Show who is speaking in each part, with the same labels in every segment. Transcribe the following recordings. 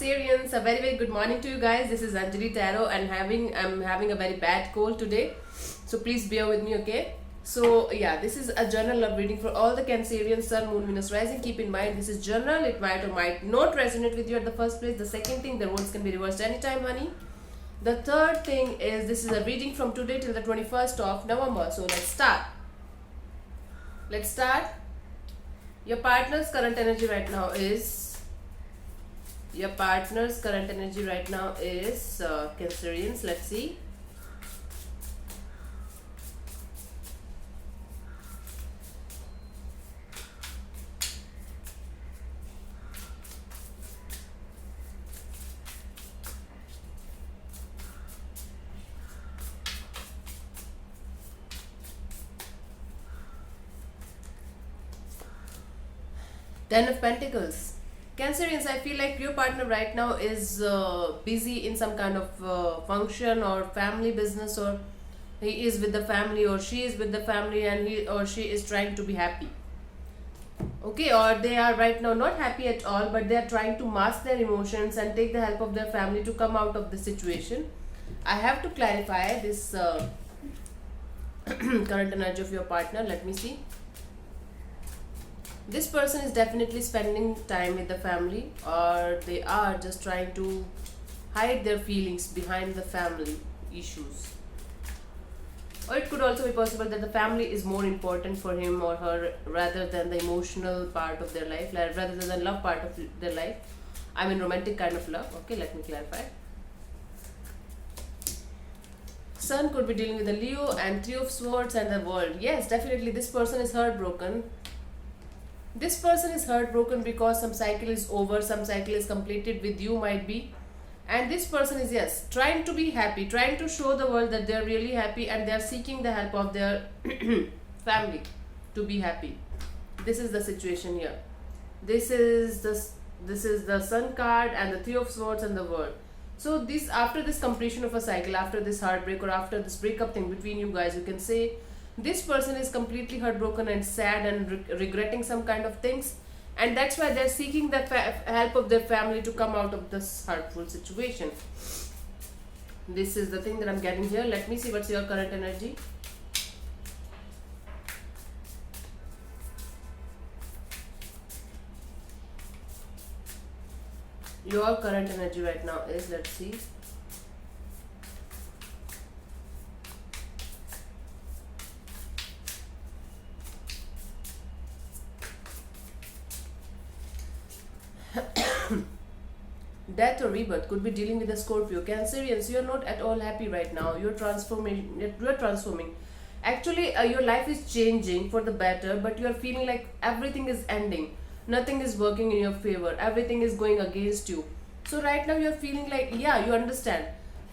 Speaker 1: Cancerians, a very good morning to you guys. This is Anjali Tarot and I'm having a very bad cold today. So please bear with me, okay? So yeah, this is a general love reading for all the Cancerians, Sun, Moon, Venus, Rising. Keep in mind, this is general. It might or might not resonate with you at the first place. The second thing, the roles can be reversed anytime, honey. The third thing is, this is a reading from today till the 21st of November. So let's start. Your partner's current energy right now is Cancerians. Let's see. Ten of Pentacles. Cancerians, I feel like your partner right now is busy in some kind of function or family business, or he is with the family or she is with the family and he or she is trying to be happy. Okay, or they are right now not happy at all, but they are trying to mask their emotions and take the help of their family to come out of the situation. I have to clarify this current energy of your partner. Let me see. This person is definitely spending time with the family, or they are just trying to hide their feelings behind the family issues. Or it could also be possible that the family is more important for him or her rather than the emotional part of their life, rather than the love part of their life. I mean romantic kind of love. Okay, let me clarify. Sun could be dealing with the Leo and Three of Swords and the World. Yes, definitely this person is heartbroken. This person is heartbroken because some cycle is over, some cycle is completed with you, might be. And this person is, yes, trying to be happy, trying to show the world that they are really happy, and they are seeking the help of their family to be happy. This is the situation here. This is the Sun card and the Three of Swords and the World. So this, after this completion of a cycle, after this heartbreak or after this breakup thing between you guys, you can say this person is completely heartbroken and sad and regretting some kind of things, and that's why they're seeking the help of their family to come out of this hurtful situation. This is the thing that I'm getting here. Let me see what's your current energy. Your current energy right now is, let's see. Death or rebirth, could be dealing with a Scorpio. Cancerians, you are not at all happy right now. You're transforming. Actually, your life is changing for the better, but you are feeling like everything is ending. Nothing is working in your favor. Everything is going against you. So right now you're feeling like, yeah, you understand.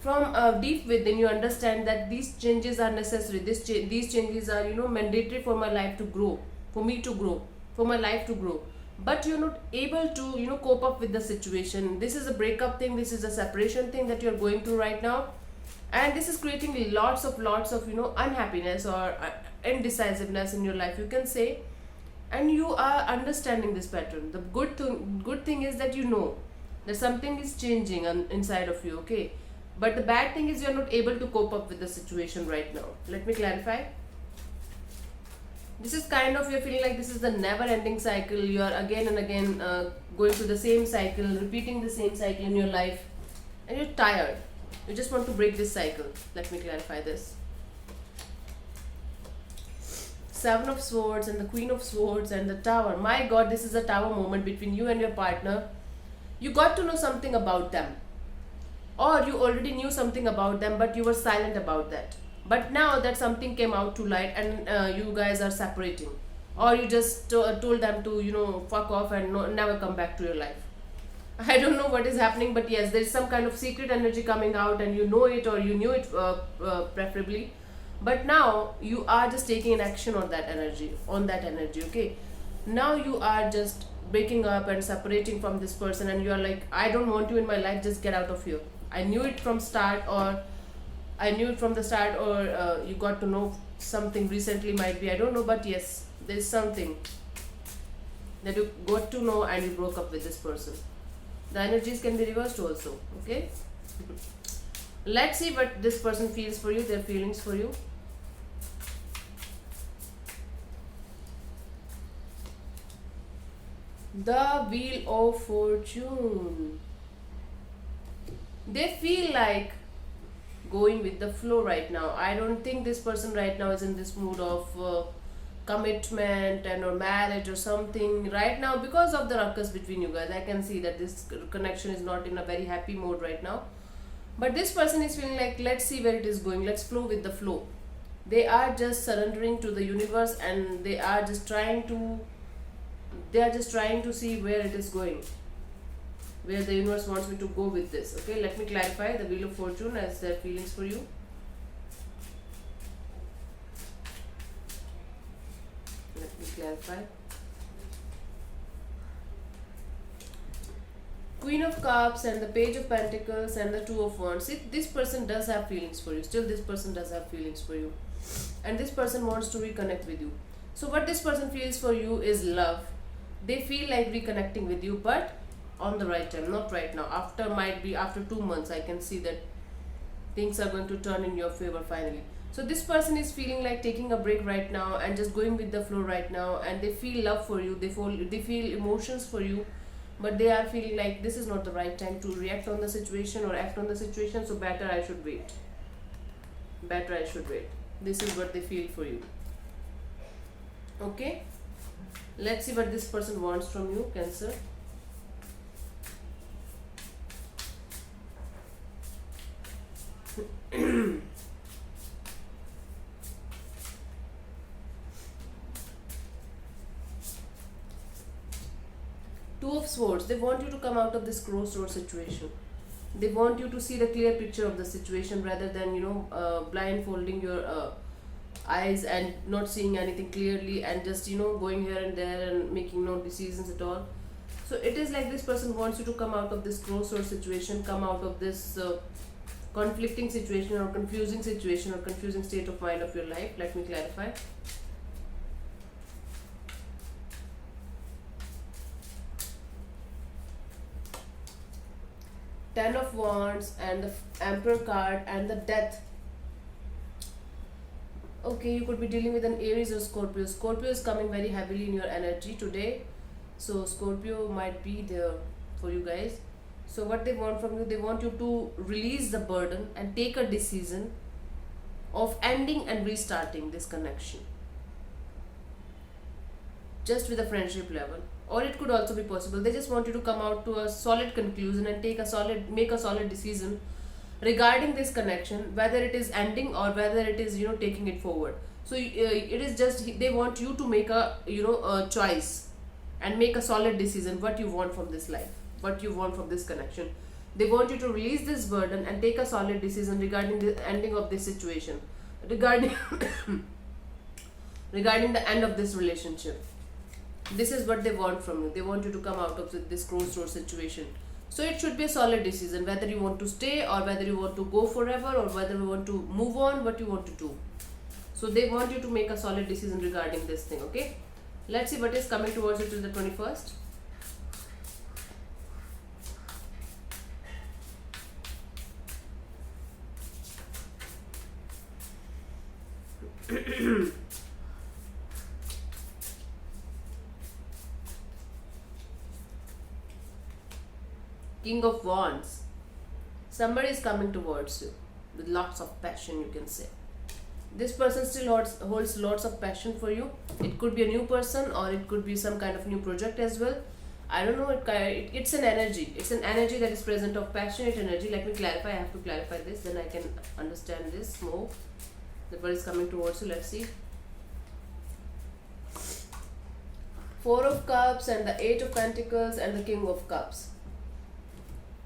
Speaker 1: From deep within, you understand that these changes are necessary. These changes are, mandatory for my life to grow, for me to grow, for my life to grow. But you're not able to cope up with the situation. This is a breakup thing, this is a separation thing that you're going through right now, and this is creating lots of unhappiness or indecisiveness in your life, you can say. And you are understanding this pattern. The good thing is that that something is changing inside of you, okay? But the bad thing is you're not able to cope up with the situation right now. Let me clarify. This is kind of, you're feeling like this is the never ending cycle. You are again and again going through the same cycle, repeating the same cycle in your life, and you're tired. You just want to break this cycle. Let me clarify this. Seven of Swords and the Queen of Swords and the Tower. My God, this is a tower moment between you and your partner. You got to know something about them, or you already knew something about them, but you were silent about that. But now that something came out to light and you guys are separating, or you just told them to fuck off and never come back to your life. I don't know what is happening, but yes, there is some kind of secret energy coming out, and you know it, or you knew it preferably. But now you are just taking an action on that energy, okay? Now you are just breaking up and separating from this person, and you are like, I don't want you in my life, just get out of here. I knew it from the start, or you got to know something recently, might be, I don't know, but yes, there is something that you got to know and you broke up with this person. The energies can be reversed also. Okay. Let's see what this person feels for you, their feelings for you. The Wheel of Fortune. They feel like going with the flow right now. I don't think this person right now is in this mood of commitment and or marriage or something right now, because of the ruckus between you guys. I can see that this connection is not in a very happy mode right now. But this person is feeling like, let's see where it is going, let's flow with the flow. They are just surrendering to the universe, and they are just trying to see where it is going, where the universe wants me to go with this. Okay, let me clarify the Wheel of Fortune as their feelings for you. Let me clarify. Queen of Cups and the Page of Pentacles and the Two of Wands. See, this person does have feelings for you. Still, this person does have feelings for you. And this person wants to reconnect with you. So what this person feels for you is love. They feel like reconnecting with you, but on the right time, not right now. Might be after 2 months, I can see that things are going to turn in your favor finally. So this person is feeling like taking a break right now and just going with the flow right now, and they feel love for you, they feel emotions for you, but they are feeling like this is not the right time to react on the situation or act on the situation, so better I should wait. Better I should wait. This is what they feel for you. Okay? Let's see what this person wants from you, Cancer. Two of Swords. They want you to come out of this crossroad situation. They want you to see the clear picture of the situation rather than, blindfolding your eyes and not seeing anything clearly, and just, going here and there and making no decisions at all. So it is like this person wants you to come out of this crossroad situation, come out of this conflicting situation or confusing situation or confusing state of mind of your life. Let me clarify. Ten of Wands and the Emperor card and the Death. Okay, you could be dealing with an Aries or Scorpio. Scorpio is coming very heavily in your energy today. So Scorpio might be there for you guys. So what they want from you, they want you to release the burden and take a decision of ending and restarting this connection. Just with a friendship level. Or it could also be possible, they just want you to come out to a solid conclusion and make a solid decision regarding this connection, whether it is ending or whether it is, taking it forward. So it is just, they want you to make a choice and make a solid decision what you want from this life, what you want from this connection. They want you to release this burden and take a solid decision regarding the ending of this situation, regarding regarding the end of this relationship. This is what they want from you. They want you to come out of this crossroad situation. So it should be a solid decision, whether you want to stay or whether you want to go forever or whether you want to move on, what you want to do. So they want you to make a solid decision regarding this thing. Okay, let's see what is coming towards you till the 21st. King of Wands. Somebody is coming towards you with lots of passion, you can say. This person still holds lots of passion for you. It could be a new person or it could be some kind of new project as well. I don't know, it's an energy. It's an energy that is present of passionate energy. Let me clarify. I have to clarify this, then I can understand this more. The bird is coming towards you. Let's see. Four of Cups and the Eight of Pentacles and the King of Cups.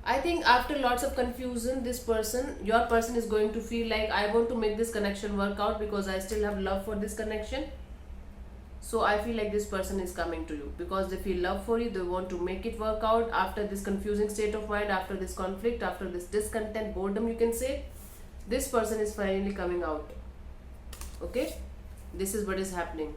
Speaker 1: I think after lots of confusion, your person is going to feel like, I want to make this connection work out because I still have love for this connection. So I feel like this person is coming to you because they feel love for you. They want to make it work out after this confusing state of mind, after this conflict, after this discontent, boredom, you can say. This person is finally coming out. Okay, this is what is happening.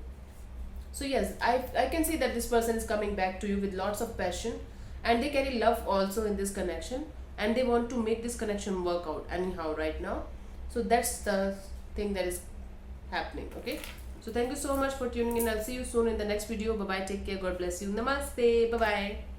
Speaker 1: So yes, I can see that this person is coming back to you with lots of passion. and they carry love also in this connection, and they want to make this connection work out anyhow right now. So that's the thing that is happening. Okay, so thank you so much for tuning in. I'll see you soon in the next video. Bye bye, take care, God bless you, namaste, bye bye.